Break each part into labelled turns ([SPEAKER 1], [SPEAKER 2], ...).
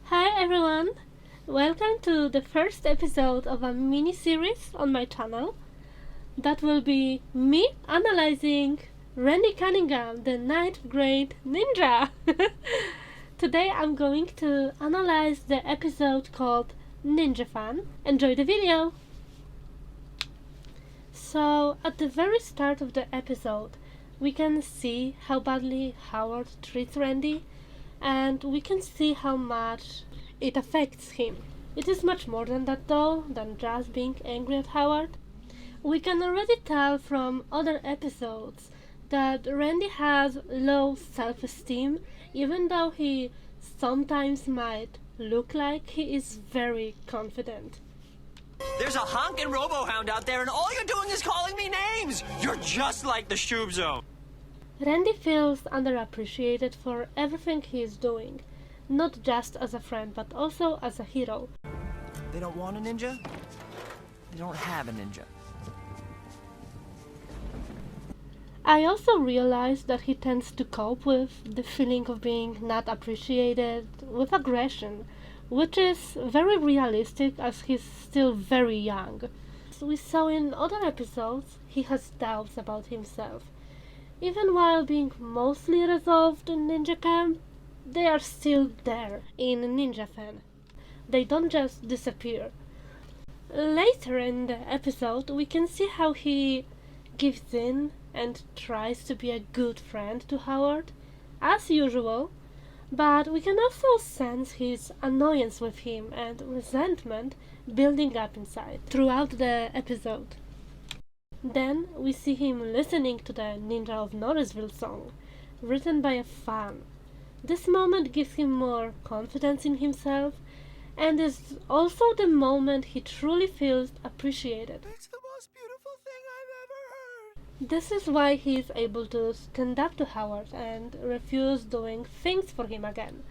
[SPEAKER 1] Hi everyone! Welcome to the first episode of a mini-series on my channel. That will be me analyzing Randy Cunningham, the 9th grade ninja! Today I'm going to analyze the episode called NinjaFan. Enjoy the video! So, at the very start of the episode, we can see how badly Howard treats Randy, and we can see how much it affects him. It is much more than that though, than just being angry at Howard. We can already tell from other episodes that Randy has low self-esteem, even though he sometimes might look like he is very confident.
[SPEAKER 2] There's a honkin' robo-hound out there and all you're doing is calling me names! You're just like the Shoob Zone!
[SPEAKER 1] Randy feels underappreciated for everything he is doing, not just as a friend but also as a hero.
[SPEAKER 2] They don't want a ninja? They don't have a ninja.
[SPEAKER 1] I also realized that he tends to cope with the feeling of being not appreciated with aggression, which is very realistic as he's still very young. As we saw in other episodes, he has doubts about himself. Even while being mostly resolved in Ninja Camp, they are still there in NinjaFan. They don't just disappear. Later in the episode, we can see how he gives in and tries to be a good friend to Howard, as usual, but we can also sense his annoyance with him and resentment building up inside throughout the episode. Then we see him listening to the Ninja of Norrisville song, written by a fan. This moment gives him more confidence in himself, and is also the moment he truly feels appreciated.
[SPEAKER 2] It's the most beautiful thing I've ever heard!
[SPEAKER 1] This is why he is able to stand up to Howard and refuse doing things for him again.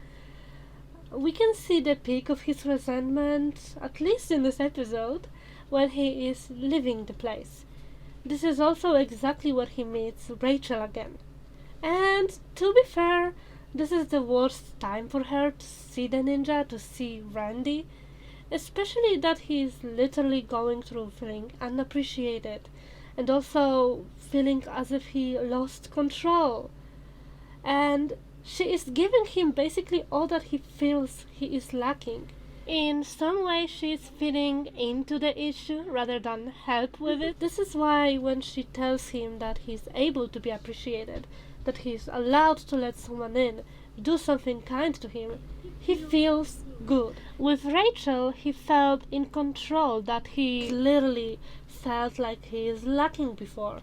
[SPEAKER 1] We can see the peak of his resentment, at least in this episode, when he is leaving the place. This is also exactly where he meets Rachel again. And to be fair, this is the worst time for her to see the ninja, to see Randy, especially that he is literally going through feeling unappreciated and also feeling as if he lost control. And she is giving him basically all that he feels he is lacking. In some way she is feeding into the issue rather than help with it. This is why when she tells him that he is able to be appreciated, that he is allowed to let someone in, do something kind to him, he feels good. With Rachel, he felt in control that he clearly felt like he is lacking before.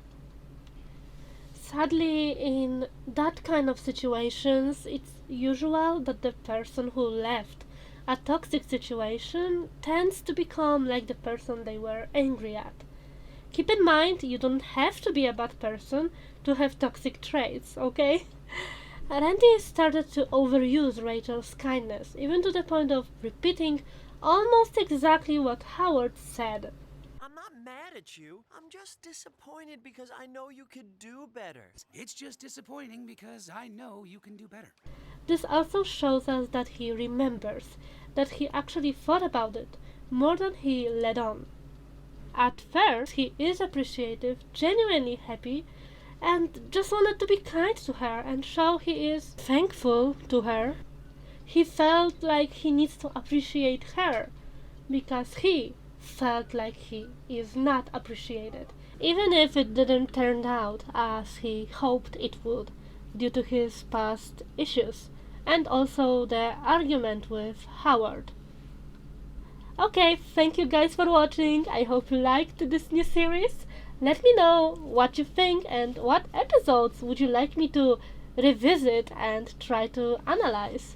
[SPEAKER 1] Sadly, in that kind of situations, it's usual that the person who left a toxic situation tends to become like the person they were angry at. Keep in mind, you don't have to be a bad person to have toxic traits, okay? Randy started to overuse Rachel's kindness, even to the point of repeating almost exactly what Howard said.
[SPEAKER 2] I'm not mad at you. I'm just disappointed because I know you could do better.
[SPEAKER 3] It's just disappointing because I know you can do better.
[SPEAKER 1] This also shows us that he remembers, that he actually thought about it more than he let on. At first, he is appreciative, genuinely happy, and just wanted to be kind to her and show he is thankful to her. He felt like he needs to appreciate her because he felt like he is not appreciated, even if it didn't turn out as he hoped it would due to his past issues and also the argument with Howard. Okay, thank you guys for watching. I hope you liked this new series. Let me know what you think and what episodes would you like me to revisit and try to analyze.